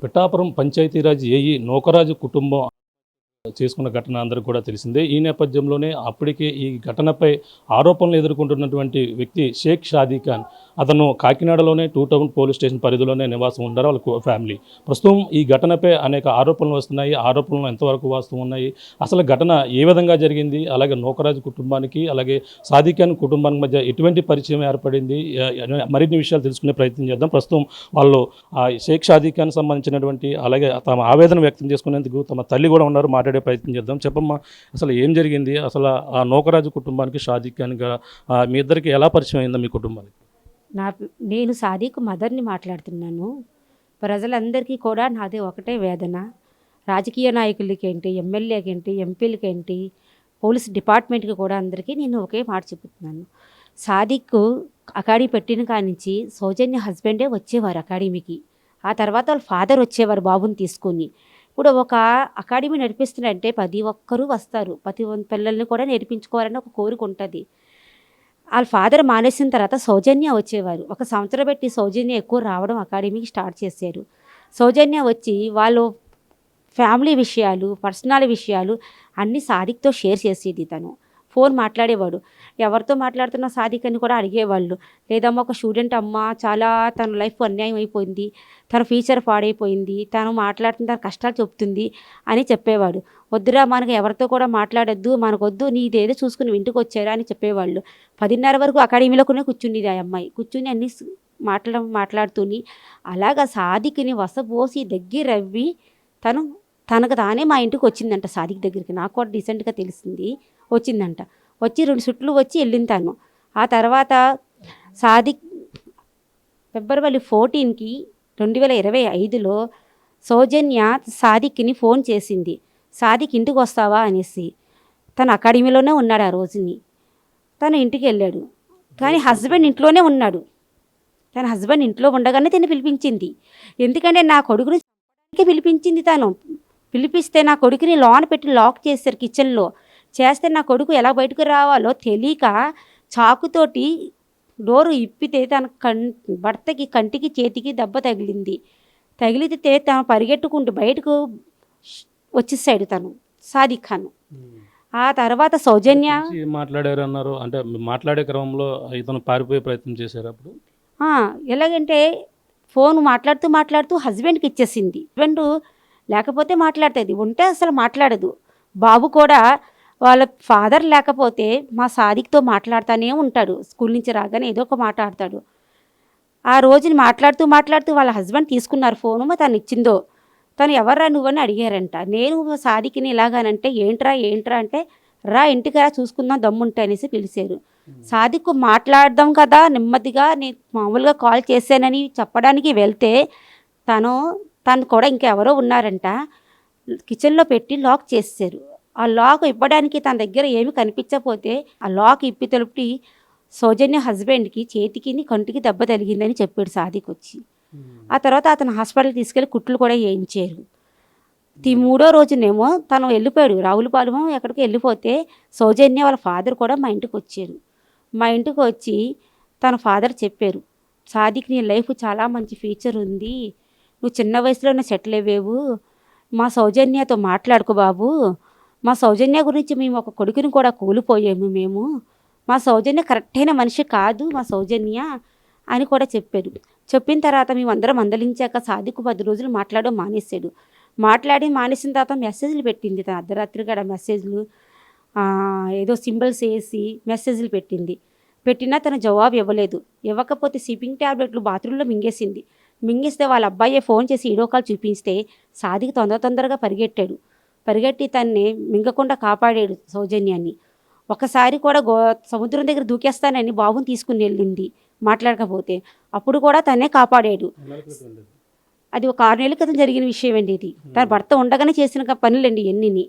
Pithapuram Panchayati Raj AE Nookaraju కుటుంబం చేసుకున్న ఘటన అందరికీ కూడా తెలిసిందే. ఈ నేపథ్యంలోనే అప్పటికే ఈ ఘటనపై ఆరోపణలు ఎదుర్కొంటున్నటువంటి వ్యక్తి షేక్ షాదీ ఖాన్. అతను కాకినాడలోనే 2 టౌన్ పోలీస్ స్టేషన్ పరిధిలోనే నివాసం ఉంటారు వాళ్ళ ఫ్యామిలీ. ప్రస్తుతం ఈ ఘటనపై అనేక ఆరోపణలు వస్తున్నాయి. ఆరోపణలు ఎంతవరకు వాస్తవం ఉన్నాయి, అసలు ఘటన ఏ విధంగా జరిగింది, అలాగే నూకరాజు కుటుంబానికి అలాగే షాదీ ఖాన్ కుటుంబానికి మధ్య ఎటువంటి పరిచయం ఏర్పడింది, మరిన్ని విషయాలు తెలుసుకునే ప్రయత్నం చేద్దాం. ప్రస్తుతం వాళ్ళు షేక్ షాదీ ఖాన్ సంబంధించినటువంటి అలాగే తమ ఆవేదన వ్యక్తం చేసుకునేందుకు తమ తల్లి కూడా ఉన్నారు. మాట్లాడే ప్రయత్నం చేద్దాం. చెప్పమ్మా, అసలు ఏం జరిగింది, అసలు ఆ నూకరాజు కుటుంబానికి షాదీ ఖాన్గా మీ ఇద్దరికి ఎలా పరిచయం అయిందా మీ కుటుంబానికి? నేను సాదిక్ మదర్ని మాట్లాడుతున్నాను. ప్రజలందరికీ కూడా నాది ఒకటే వేదన. రాజకీయ నాయకులకేంటి, ఎమ్మెల్యేకేంటి, ఎంపీలకేంటి, పోలీస్ డిపార్ట్మెంట్కి కూడా అందరికీ నేను ఒకే మాట చెబుతున్నాను. సాదిక్ అకాడమీ పెట్టిన కానించి సౌజన్య హస్బెండే వచ్చేవారు అకాడమీకి. ఆ తర్వాత వాళ్ళ ఫాదర్ వచ్చేవారు బాబుని తీసుకుని. ఇప్పుడు ఒక అకాడమీ నడిపిస్తున్నారంటే ప్రతి ఒక్కరూ వస్తారు, ప్రతి పిల్లల్ని కూడా నేర్పించుకోవాలని ఒక కోరిక ఉంటుంది. వాళ్ళ ఫాదర్ మానేసిన తర్వాత సౌజన్య వచ్చేవారు. 1 సంవత్సరం పెట్టి సౌజన్య ఎక్కువ రావడం అకాడమీకి స్టార్ట్ చేశారు. సౌజన్య వచ్చి వాళ్ళు ఫ్యామిలీ విషయాలు, పర్సనల్ విషయాలు అన్నీ సాదిక్తో షేర్ చేసేది. తను ఫోన్ మాట్లాడేవాడు. ఎవరితో మాట్లాడుతున్న సాదిక్ అని కూడా అడిగేవాళ్ళు. లేదమ్మా ఒక స్టూడెంట్ అమ్మ, చాలా తన లైఫ్ అన్యాయం అయిపోయింది, తన ఫ్యూచర్ పాడైపోయింది, తను మాట్లాడుతున్న తన కష్టాలు చెప్తుంది అని చెప్పేవాడు. వద్దురా మనకు ఎవరితో కూడా మాట్లాడొద్దు, మనకొద్దు, నీదేదో చూసుకుని ఇంటికి వచ్చారా అని చెప్పేవాళ్ళు. 10:30 వరకు అకాడమీలోనే కూర్చుండేది ఆ అమ్మాయి. కూర్చుని అన్ని మాట్లాడుతూని అలాగా సాదిక్ని వసపోసి దగ్గరవ్వి తనకు తానే మా ఇంటికి వచ్చిందంట సాదిక్ దగ్గరికి. నాకు కూడా రీసెంట్గా తెలిసింది, వచ్చిందంట. వచ్చి 2 చుట్లు వచ్చి వెళ్ళింది తను. ఆ తర్వాత సాదిక్ ఫిబ్రవరి 14కి 2025లో సౌజన్య సాదిక్ని ఫోన్ చేసింది. సాదిక్ ఇంటికి వస్తావా అనేసి. తను అకాడమీలోనే ఉన్నాడు ఆ రోజుని. తను ఇంటికి వెళ్ళాడు, కానీ హస్బెండ్ ఇంట్లోనే ఉన్నాడు. తన హస్బెండ్ ఇంట్లో ఉండగానే తిని పిలిపించింది. ఎందుకంటే నా కొడుకుని పిలిపించింది. తను పిలిపిస్తే నా కొడుకుని లోన పెట్టి లాక్ చేశారు కిచెన్లో. చేస్తే నా కొడుకు ఎలా బయటకు రావాలో తెలియక చాకుతోటి డోరు ఇప్పితే తన భర్తకి కంటికి చేతికి దెబ్బ తగిలింది. తగిలితే తను పరిగెట్టుకుంటూ బయటకు వచ్చేసాడు తను సాదిక్ ఖాన్. ఆ తర్వాత సౌజన్య మాట్లాడారు అన్నారు. అంటే మాట్లాడే క్రమంలో ఇతను పారిపోయే ప్రయత్నం చేశారు. అప్పుడు ఎలాగంటే ఫోన్ మాట్లాడుతూ హస్బెండ్కి ఇచ్చేసింది. హస్బెండ్ లేకపోతే మాట్లాడుతుంది, ఉంటే అసలు మాట్లాడదు. బాబు కూడా వాళ్ళ ఫాదర్ లేకపోతే మా సాదిక్తో మాట్లాడుతూనే ఉంటాడు. స్కూల్ నుంచి రాగానే ఏదో ఒక మాట్లాడతాడు. ఆ రోజుని మాట్లాడుతూ వాళ్ళ హస్బెండ్ తీసుకున్నారు ఫోను. తను ఇచ్చిందో, తను ఎవర్రా నువ్వని అడిగారంట. నేను సాదిక్ని ఇలాగానంటే ఏంట్రా అంటే రా ఇంటికి రా చూసుకుందాం దమ్ముంటే అనేసి పిలిచారు. సాదిక్ మాట్లాడదాం కదా నెమ్మదిగా, నేను మామూలుగా కాల్ చేశానని చెప్పడానికి వెళ్తే తను కూడా ఇంకెవరో ఉన్నారంట. కిచెన్లో పెట్టి లాక్ చేశారు. ఆ లాక్ ఇవ్వడానికి తన దగ్గర ఏమి కనిపించకపోతే ఆ లాక్ ఇప్పి తెలుపుటి సౌజన్య హస్బెండ్కి చేతికి కంటికి దెబ్బ తగిలిందని చెప్పాడు సాదిక్ వచ్చి. ఆ తర్వాత అతను హాస్పిటల్కి తీసుకెళ్ళి కుట్లు కూడా వేయించారు. 3వ రోజునేమో తను వెళ్ళిపోయాడు, రావులపాలెం ఎక్కడికి వెళ్ళిపోతే సౌజన్య వాళ్ళ ఫాదర్ కూడా మా ఇంటికి వచ్చారు. మా ఇంటికి వచ్చి తన ఫాదర్ చెప్పారు, సాదిక్ నీ లైఫ్ చాలా మంచి ఫ్యూచర్ ఉంది, నువ్వు చిన్న వయసులోనే సెటిల్ అయ్యేవు, మా సౌజన్యతో మాట్లాడుకో బాబు, మా సౌజన్య గురించి మేము ఒక కొడుకుని కూడా కోల్పోయాము మేము, మా సౌజన్య కరెక్ట్ అయిన మనిషి కాదు మా సౌజన్య అని కూడా చెప్పారు. చెప్పిన తర్వాత మేమందరం మందలించాక సాదిక్ 10 రోజులు మాట్లాడడం మానేశాడు. మానేసిన తర్వాత మెసేజ్లు పెట్టింది తన అర్ధరాత్రి గడ మెసేజ్లు ఏదో సింబల్స్ వేసి మెసేజ్లు పెట్టినా తన జవాబు ఇవ్వలేదు. ఇవ్వకపోతే సిపింగ్ ట్యాబ్లెట్లు బాత్రూంలో మింగేస్తే వాళ్ళ అబ్బాయే ఫోన్ చేసి వీడియో కాల్ చూపిస్తే సాదిక్ తొందరగా పరిగెట్టి తన్ని మింగకుండా కాపాడాడు సౌజన్యాన్ని. ఒకసారి కూడా సముద్రం దగ్గర దూకేస్తానని బాబుని తీసుకుని వెళ్ళింది మాట్లాడకపోతే, అప్పుడు కూడా తనే కాపాడాడు. అది ఒక 6 నెలల క్రితం జరిగిన విషయం అండి ఇది. తన భర్త ఉండగానే చేసిన పనులండి ఎన్నిని.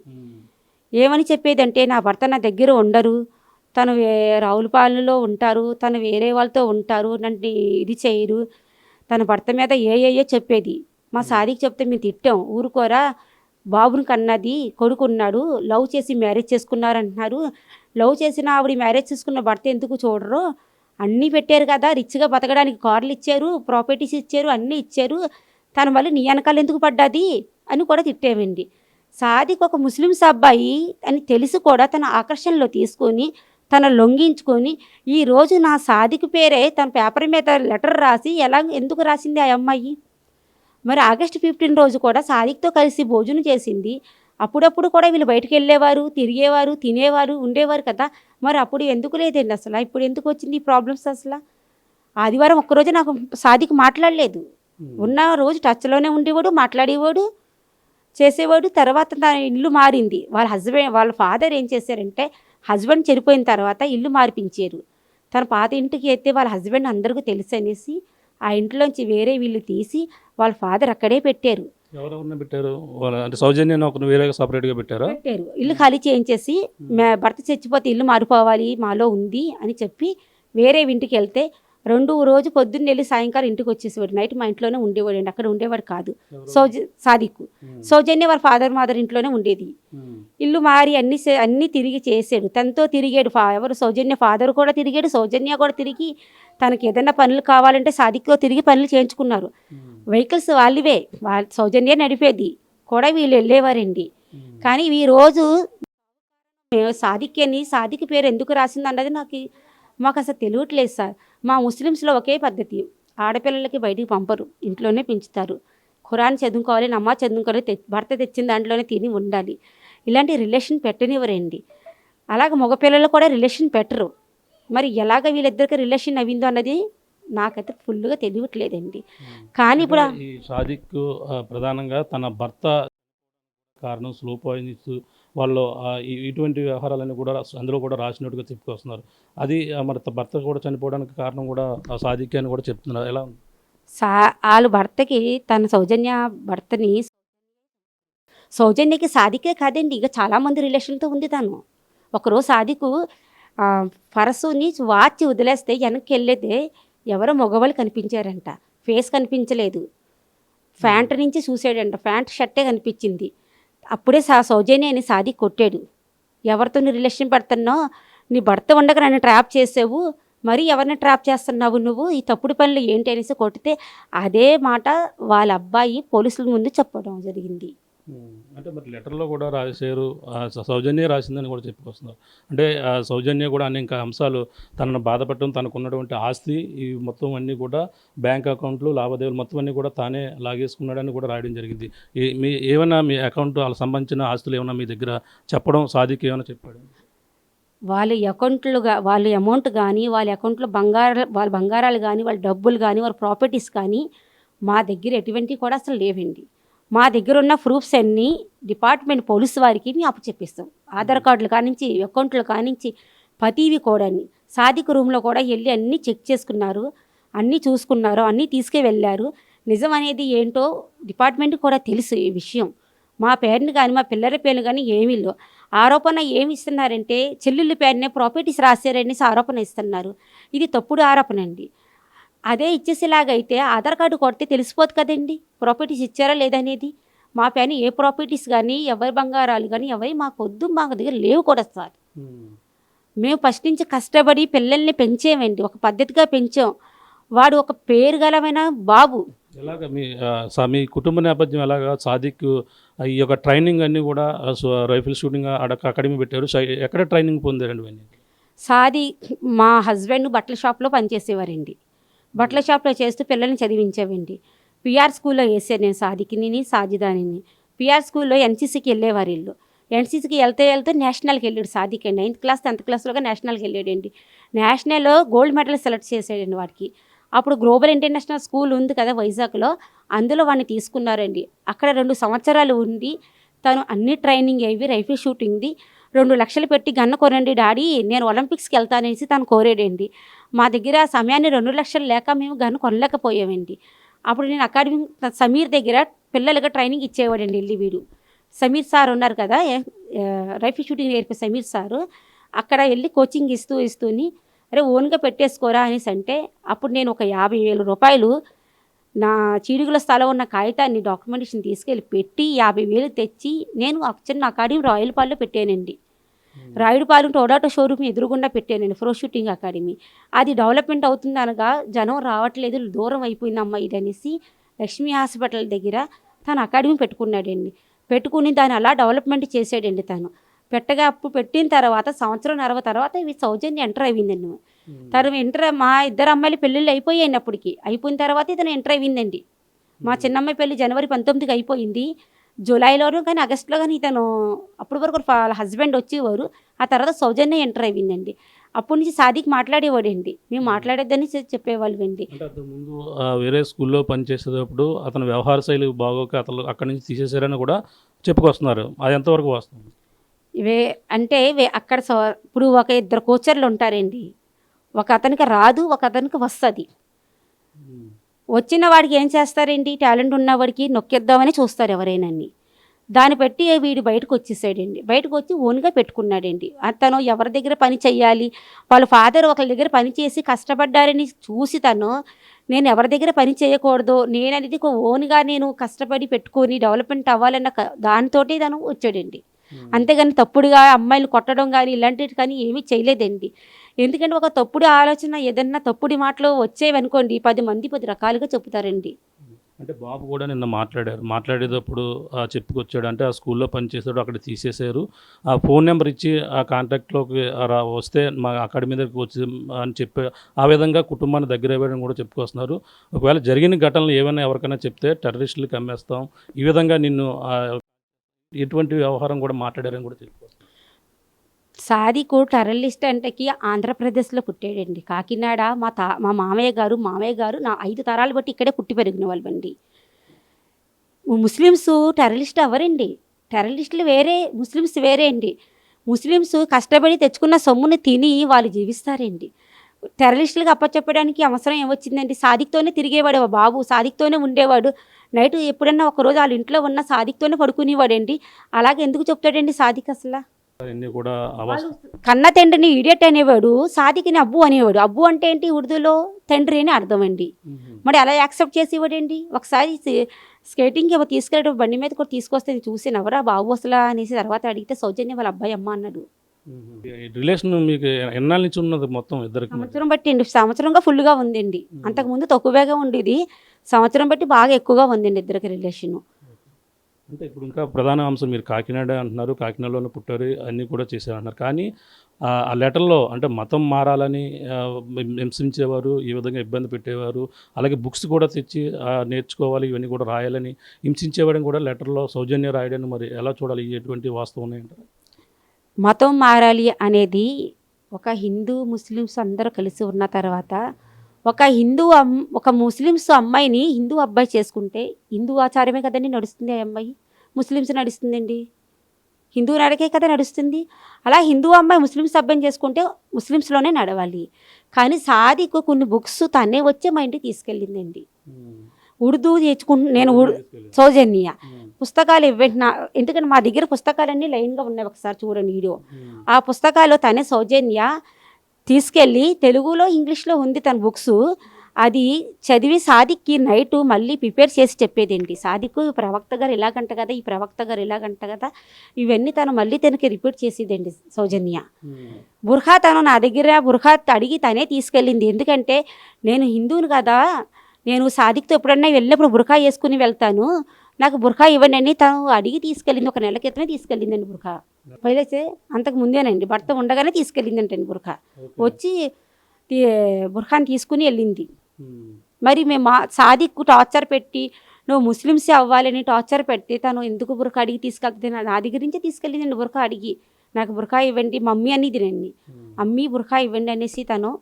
ఏమని చెప్పేదంటే నా భర్త నా దగ్గర ఉండరు, తను రావులపాలెంలో ఉంటారు, తను వేరే వాళ్ళతో ఉంటారు, నన్ను ఇది చేయరు, తన భర్త మీద ఏయో చెప్పేది. మా సాదిక్ చెప్తే మేము తిట్టాం, ఊరుకోరా బాబుని కన్నది కొడుకున్నాడు, లవ్ చేసి మ్యారేజ్ చేసుకున్నారంటున్నారు, లవ్ చేసిన ఆవిడ మ్యారేజ్ చేసుకున్న భర్త ఎందుకు చూడరు, అన్నీ పెట్టారు కదా, రిచ్గా బతకడానికి కార్లు ఇచ్చారు, ప్రాపర్టీస్ ఇచ్చారు, అన్నీ ఇచ్చారు, తను మళ్ళీ నీ వెనకాల ఎందుకు పడ్డది అని కూడా తిట్టేవండి. సాదిక్ ఒక ముస్లిమ్స్ అబ్బాయి అని తెలిసి కూడా తన ఆకర్షణలో తీసుకొని తన లొంగించుకొని ఈరోజు నా సాదిక్ పేరే తన పేపర్ మీద లెటర్ రాసి ఎందుకు రాసింది ఆ అమ్మాయి? మరి ఆగస్టు 15 రోజు కూడా సాదిక్తో కలిసి భోజనం చేసింది. అప్పుడప్పుడు కూడా వీళ్ళు బయటకు వెళ్ళేవారు, తిరిగేవారు, తినేవారు, ఉండేవారు కదా. మరి అప్పుడు ఎందుకు లేదండి అసలు? ఇప్పుడు ఎందుకు వచ్చింది ఈ ప్రాబ్లమ్స్ అసలు? ఆదివారం ఒక్కరోజు నాకు సాదిక్ మాట్లాడలేదు. ఉన్న రోజు టచ్లోనే ఉండేవాడు, మాట్లాడేవాడు, చేసేవాడు. తర్వాత తన ఇల్లు మారింది. వాళ్ళ ఫాదర్ ఏం చేశారంటే హస్బెండ్ చనిపోయిన తర్వాత ఇల్లు మార్పించారు. తన పాత ఇంటికి అయితే వాళ్ళ హస్బెండ్ అందరికీ తెలుసు అనేసి ఆ ఇంట్లోంచి వేరే వీళ్ళు తీసి వాళ్ళ ఫాదర్ అక్కడే పెట్టారు. ఎవరెవరిని పెట్టారు? అంటే సౌజన్యాన్ని ఒక వేరేగా సపరేట్గా పెట్టారు. ఇల్లు ఖాళీ చేయించేసి భర్త చచ్చిపోతే ఇల్లు మారిపోవాలి మాలో ఉంది అని చెప్పి వేరే ఇంటికి వెళ్తే రోజు పొద్దున్న వెళ్ళి సాయంకాలం ఇంటికి వచ్చేసేవాడు. నైట్ మా ఇంట్లోనే ఉండేవాడు అండి. అక్కడ ఉండేవాడు కాదు. సాదిక్. సౌజన్య వాళ్ళ మదర్ ఇంట్లోనే ఉండేది. ఇల్లు మారి అన్నీ తిరిగి చేసాడు. తనతో తిరిగాడు. ఎవరు సౌజన్య ఫాదర్ కూడా తిరిగాడు. సౌజన్య కూడా తిరిగి తనకి ఏదైనా పనులు కావాలంటే సాదిక్తో తిరిగి పనులు చేయించుకున్నారు. వెహికల్స్ వాళ్ళవే, సౌజన్య నడిపేది కూడా వీళ్ళు వెళ్ళేవారండి. కానీ ఈరోజు సాదిక్ పేరు ఎందుకు రాసింది అన్నది మాకు అసలు తెలియట్లేదు సార్. మా ముస్లిమ్స్లో ఒకే పద్ధతి, ఆడపిల్లలకి బయటికి పంపరు, ఇంట్లోనే పెంచుతారు. ఖురాన్ చదువుకోవాలి, నమాజ్ చదువుకోవాలి, భర్త తెచ్చిన దాంట్లోనే తిని ఉండాలి. ఇలాంటి రిలేషన్ పెట్టనివ్వరండి. అలాగే మగపిల్లలు కూడా రిలేషన్ పెట్టరు. మరి ఎలాగ వీళ్ళిద్దరికి రిలేషన్ అయిందో అన్నది నాకైతే ఫుల్గా తెలియట్లేదండి. కానీ ఇప్పుడు ఈ సాదిక్ ప్రధానంగా తన భర్త కారణం స్లో పాయిజన్స్ వాళ్ళు ఇటువంటి వ్యవహారాలన్నీ కూడా అందులో కూడా రాసినట్టుగా చెప్పుకొస్తున్నారు. అది మరి భర్త కూడా చనిపోవడానికి కారణం కూడా సాదిక్ అని కూడా చెప్తున్నారు. ఎలా ఉంది? వాళ్ళ భర్తకి తన సౌజన్యకి సాదికే కాదండి, ఇక చాలామంది రిలేషన్తో ఉంది తను. ఒకరోజు సాదికు పరసుని వాచి వదిలేస్తే వెనక్కి వెళ్ళేదే ఎవరో మగవాళ్ళు కనిపించారంట. ఫేస్ కనిపించలేదు. ప్యాంట్ నుంచి చూసాడంట. ప్యాంట్ షర్టే కనిపించింది. అప్పుడే సౌజన్యని సాదిక్ కొట్టాడు. ఎవరితో నీ రిలేషన్ పెడుతున్నావు? నీ భర్త ఉండగా నన్ను ట్రాప్ చేసావు, మరి ఎవరిని ట్రాప్ చేస్తున్నావు నువ్వు? ఈ తప్పుడు పనులు ఏంటి అనేసి కొట్టితే అదే మాట వాళ్ళ అబ్బాయి పోలీసుల ముందు చెప్పడం జరిగింది. అంటే మరి లెటర్లో కూడా రాశారు, సౌజన్య రాసిందని కూడా చెప్పుకొస్తున్నారు. అంటే సౌజన్య కూడా అనేక అంశాలు తనను బాధపడటం, తనకు ఉన్నటువంటి ఆస్తి ఈ మొత్తం అన్నీ కూడా బ్యాంక్ అకౌంట్లు లావాదేవీలు మొత్తం అన్నీ కూడా తానే లాగేసుకున్నాడని కూడా రాయడం జరిగింది. ఏమైనా మీ అకౌంట్ వాళ్ళకి సంబంధించిన ఆస్తులు ఏమైనా మీ దగ్గర చెప్పడం సాదిక్ ఏమైనా చెప్పాడు? వాళ్ళ అమౌంట్ కానీ, వాళ్ళ అకౌంట్లో వాళ్ళ బంగారాలు కానీ, వాళ్ళ డబ్బులు కానీ, వాళ్ళ ప్రాపర్టీస్ కానీ మా దగ్గర ఎటువంటివి కూడా అసలు లేవండి. మా దగ్గర ఉన్న ప్రూఫ్స్ అన్నీ డిపార్ట్మెంట్ పోలీసు వారికి మేము అప్పచెప్పిస్తాం. ఆధార్ కార్డులు కానించి, అకౌంట్లు కానించి ప్రతివి కూడా సాదిక్ రూమ్లో కూడా వెళ్ళి అన్నీ చెక్ చేసుకున్నారు, అన్నీ చూసుకున్నారు, అన్నీ తీసుకువెళ్ళారు. నిజం అనేది ఏంటో డిపార్ట్మెంట్కి కూడా తెలుసు ఈ విషయం. మా పేరుని కానీ మా పిల్లల పేరుని కానీ ఏమీ లేవు. ఆరోపణ ఏమి ఇస్తున్నారంటే చెల్లెళ్ళ పేరునే ప్రాపర్టీస్ రాశారనేసి ఆరోపణ ఇస్తున్నారు. ఇది తప్పుడు ఆరోపణ అండి. అదే ఇచ్చేసేలాగైతే ఆధార్ కార్డు కొడితే తెలిసిపోదు కదండి ప్రాపర్టీస్ ఇచ్చారా లేదనేది. మా పైన ఏ ప్రాపర్టీస్ కానీ, ఎవరి బంగారాలు కానీ మాకు దగ్గర లేవు కూడా సార్. మేము ఫస్ట్ నుంచి కష్టపడి పిల్లల్ని పెంచేమండి, ఒక పద్ధతిగా పెంచాం. వాడు ఒక పేరు గలమైన బాబు. ఎలాగ మీ కుటుంబ నేపథ్యం ఎలాగా? సాదిక్ ఈ యొక్క ట్రైనింగ్ అన్నీ కూడా రైఫిల్ షూటింగ్ అకాడమీ పెట్టారు. ఎక్కడ ట్రైనింగ్ పొందారండి? సాదిక్ మా హస్బెండ్ బట్టల షాప్లో పనిచేసేవారండి. బట్టల షాప్లో చేస్తూ పిల్లల్ని చదివించేవండి. పిఆర్ స్కూల్లో వేసాను నేను సాదిక్ని, సాజిదాని. పిఆర్ స్కూల్లో ఎన్సీసీకి వెళ్ళేవారు వీళ్ళు. ఎన్సీసీకి వెళ్తే నేషనల్కి వెళ్ళాడు సాదిక్ అండి. 9th క్లాస్ 10th క్లాస్లోగా నేషనల్కి వెళ్ళాడండి. నేషనల్లో గోల్డ్ మెడల్ సెలెక్ట్ చేసాడండి వాడికి. అప్పుడు గ్లోబల్ ఇంటర్నేషనల్ స్కూల్ ఉంది కదా వైజాగ్లో, అందులో వాడిని తీసుకున్నారండి. అక్కడ 2 సంవత్సరాలు ఉండి తను అన్ని ట్రైనింగ్ అయ్యి రైఫిల్ షూటింగ్ది 2 లక్షలు పెట్టి గన్న కొనండి డాడీ, నేను ఒలింపిక్స్కి వెళ్తానేసి తను కోరాడండి. మా దగ్గర సమయాన్ని 2 లక్షలు లేక మేము గన్ను కొనలేకపోయామండి. అప్పుడు నేను అకాడమీ సమీర్ దగ్గర పిల్లలుగా ట్రైనింగ్ ఇచ్చేవాడండి వెళ్ళి వీడు. సమీర్ సార్ ఉన్నారు కదా, రైఫిల్ షూటింగ్ నేర్పే సమీర్ సారు, అక్కడ వెళ్ళి కోచింగ్ ఇస్తూని అరే ఓన్గా పెట్టేసుకోరా అనేసి అంటే అప్పుడు నేను ఒక 50,000 రూపాయలు నా చీడుగుల స్థలం ఉన్న కాగితాన్ని డాక్యుమెంటేషన్ తీసుకెళ్ళి పెట్టి 50,000 తెచ్చి నేను చిన్న అకాడమీ రాయలపాలెంలో పెట్టానండి. రాయుడుపాలెం టొడాటో షోరూమ్ ఎదురుగుండా పెట్టానండి ప్రో షూటింగ్ అకాడమీ. అది డెవలప్మెంట్ అవుతుంది అనగా జనం రావట్లేదు, దూరం అయిపోయిందమ్మా ఇది అనేసి లక్ష్మీ హాస్పిటల్ దగ్గర తను అకాడమీ పెట్టుకున్నాడండి. పెట్టుకుని దాన్ని అలా డెవలప్మెంట్ చేసాడండి తను. పెట్టిన తర్వాత సంవత్సరంన్నర తర్వాత ఇవి సౌజన్య ఎంటర్ అయ్యిందండి. తను మా ఇద్దరు అమ్మాయిల పెళ్ళిళ్ళు అయిపోయాయండి అప్పటికి. అయిపోయిన తర్వాత ఇతను ఎంటర్ అయ్యిందండి. మా చిన్నమ్మాయి పెళ్ళి జనవరి 19కి అయిపోయింది. జూలైలోనూ కానీ ఆగస్టులో కానీ ఇతను అప్పటి వరకు వాళ్ళ హస్బెండ్ వచ్చేవారు. ఆ తర్వాత సౌజన్య ఎంటర్ అయ్యిందండి. అప్పటి నుంచి సాదిక్ మాట్లాడేవాడండి. మేము మాట్లాడొద్దని చెప్పేవాళ్ళు అండి. అంటే అంతకుముందు వేరే స్కూల్లో పనిచేసేటప్పుడు అతని వ్యవహార శైలి బాగోక అతను అక్కడి నుంచి తీసేశారని కూడా చెప్పుకొస్తున్నారు. అది ఎంతవరకు వాస్తవం? అక్కడ ఇప్పుడు ఒక ఇద్దరు కోచర్లు ఉంటారండి. ఒక అతనికి రాదు, ఒక అతనికి వస్తుంది. వచ్చిన వాడికి ఏం చేస్తారండి, టాలెంట్ ఉన్నవాడికి నొక్కేద్దామని చూస్తారు ఎవరైనాన్ని. దాన్ని పెట్టి వీడు బయటకు వచ్చేసాడండి. బయటకు వచ్చి ఓన్గా పెట్టుకున్నాడండి. తను ఎవరి దగ్గర పని చెయ్యాలి, వాళ్ళ ఫాదర్ ఒకరి దగ్గర పని చేసి కష్టపడ్డారని చూసి నేను ఎవరి దగ్గర పని చేయకూడదు, నేననేది ఓన్గా నేను కష్టపడి పెట్టుకొని డెవలప్మెంట్ అవ్వాలన్న దానితోటి తను వచ్చాడండి. అంతేగాని తప్పుడుగా అమ్మాయిలు కొట్టడం కానీ ఇలాంటివి కానీ ఏమీ చేయలేదండి. ఎందుకంటే ఒక తప్పుడు ఆలోచన ఏదన్నా తప్పుడు మాటలు వచ్చేవనుకోండి 10 మంది 10 రకాలుగా చెప్తారండి. అంటే బాబు కూడా నిన్న మాట్లాడేటప్పుడు చెప్పుకొచ్చాడు. అంటే ఆ స్కూల్లో పనిచేసాడు, అక్కడ తీసేశారు, ఆ ఫోన్ నెంబర్ ఇచ్చి ఆ కాంటాక్ట్లోకి వస్తే మా అకాడమీ దగ్గరికి వచ్చి అని చెప్పి ఆ విధంగా కుటుంబాన్ని దగ్గర అవ్వడం కూడా చెప్పుకొస్తున్నారు. ఒకవేళ జరిగిన ఘటనలు ఏమైనా ఎవరికైనా చెప్తే టెర్రరిస్టులకు అమ్మేస్తాం, ఈ విధంగా నిన్ను ఎటువంటి వ్యవహారం కూడా మాట్లాడారని కూడా చెప్పుకొస్తున్నారు. సాదికు టెర్రరిస్ట్ అంటేకి ఆంధ్రప్రదేశ్లో పుట్టాడండి. కాకినాడ మా మామయ్య గారు నా 5 తరాలు బట్టి ఇక్కడే పుట్టి పెరిగిన వాళ్ళండి. ముస్లిమ్స్ టెర్రరిస్ట్ ఎవరండి? టెర్రరిస్టులు వేరే, ముస్లిమ్స్ వేరే అండి. ముస్లిమ్స్ కష్టపడి తెచ్చుకున్న సొమ్ముని తిని వాళ్ళు జీవిస్తారండి. టెర్రరిస్టులకు అప్పచెప్పడానికి అవసరం ఏమొచ్చిందండి? సాదిక్తోనే తిరిగేవాడు బాబు, సాదిక్తోనే ఉండేవాడు. నైట్ ఎప్పుడన్నా ఒకరోజు వాళ్ళ ఇంట్లో ఉన్న సాదిక్తోనే పడుకునేవాడండి. అలాగే ఎందుకు చెప్తాడండి సాదిక్ అసలు? కూడా కన్న తండ్రిని ఇడియట్ అనేవాడు, సాదిక్ని అబ్బు అనేవాడు. అబ్బు అంటే ఏంటి? ఉర్దూలో తండ్రి అని అర్థం అండి. మరి అలా యాక్సెప్ట్ చేసేవాడండి. ఒకసారి స్కేటింగ్కి ఏమో తీసుకెళ్ళడం బండి మీద కూడా తీసుకొస్తే చూసి ఎవరా బాబు అసలు అనేసి తర్వాత అడిగితే సౌజన్య వాళ్ళ అబ్బాయి అమ్మ అన్నాడు. రిలేషన్ మీకు ఎన్నాళ్ళ నుంచి ఉన్నది మొత్తం ఇద్దరికి? సంవత్సరం బట్టి అండి. సంవత్సరంగా ఫుల్గా ఉందండి. అంతకుముందు తక్కువగా ఉండేది, సంవత్సరం బట్టి బాగా ఎక్కువగా ఉందండి ఇద్దరికి రిలేషను. అంటే ఇప్పుడు ఇంకా ప్రధాన అంశం, మీరు కాకినాడ అంటున్నారు, కాకినాడలోనే పుట్టారు, అన్నీ కూడా చేశారు అంటున్నారు. కానీ ఆ లెటర్లో అంటే మతం మారాలని హింసించేవారు, ఈ విధంగా ఇబ్బంది పెట్టేవారు, అలాగే బుక్స్ కూడా తెచ్చి నేర్చుకోవాలి ఇవన్నీ కూడా రాయాలని హింసించేవాడని కూడా లెటర్లో సౌజన్య రాయడాన్ని మరి ఎలా చూడాలి? ఎటువంటి వాస్తవం ఉన్నాయంటారు? మతం మారాలి అనేది ఒక హిందూ ముస్లిమ్స్ అందరూ కలిసి ఉన్న తర్వాత ఒక ముస్లిమ్స్ అమ్మాయిని హిందూ అబ్బాయి చేసుకుంటే హిందూ ఆచారమే కదండి నడుస్తుంది. ఆ అమ్మాయి ముస్లిమ్స్ నడుస్తుందండి, హిందూ నడకే కదా నడుస్తుంది. అలా హిందూ అమ్మాయి ముస్లిమ్స్ అబ్బాయిని చేసుకుంటే ముస్లిమ్స్లోనే నడవాలి. కానీ సాదికు కొన్ని బుక్స్ తనే వచ్చే మా ఇంటికి తీసుకెళ్ళిందండి. ఉర్దూ నేను సౌజన్య పుస్తకాలు ఇవ్వండి ఎందుకంటే మా దగ్గర పుస్తకాలన్నీ లైన్గా ఉన్నాయి, ఒకసారి చూడండి వీడియో. ఆ పుస్తకాలు తనే సౌజన్య తీసుకెళ్ళి తెలుగులో ఇంగ్లీష్లో ఉంది తన బుక్స్. అది చదివి సాదిక్కి నైటు మళ్ళీ ప్రిపేర్ చేసి చెప్పేదండి. సాదిక్ ప్రవక్త గారు ఇలాగంట కదా, ఈ ప్రవక్త గారు ఇలాగంట కదా, ఇవన్నీ తను మళ్ళీ తనకి రిపీట్ చేసేదండి సౌజన్య. బుర్ఖా తను నా దగ్గర బుర్ఖా అడిగి తనే తీసుకెళ్ళింది. ఎందుకంటే నేను హిందువుని కదా, నేను సాదిక్తో ఎప్పుడన్నా వెళ్ళినప్పుడు బుర్ఖా వేసుకుని వెళ్తాను, నాకు బుర్ఖా ఇవ్వండి అని తను అడిగి తీసుకెళ్ళింది. 1 నెల క్రితమే తీసుకెళ్ళిందండి బుర్ఖా. పైలైతే అంతకు ముందేనండి, భర్త ఉండగానే తీసుకెళ్ళిందంటండి బుర్ఖా. వచ్చి బుర్ఖాని తీసుకుని వెళ్ళింది. మరి మేము సాదిక్కు టార్చర్ పెట్టి నువ్వు ముస్లిమ్సే అవ్వాలని టార్చర్ పెట్టి తను ఎందుకు బుర్ఖా అడిగి తీసుకెళ్తే నా దగ్గర నుంచే తీసుకెళ్ళిందండి. బుర్ఖా అడిగి నాకు బుర్ఖా ఇవ్వండి మమ్మీ అనేది రండి, అమ్మీ బుర్ఖా ఇవ్వండి అనేసి తను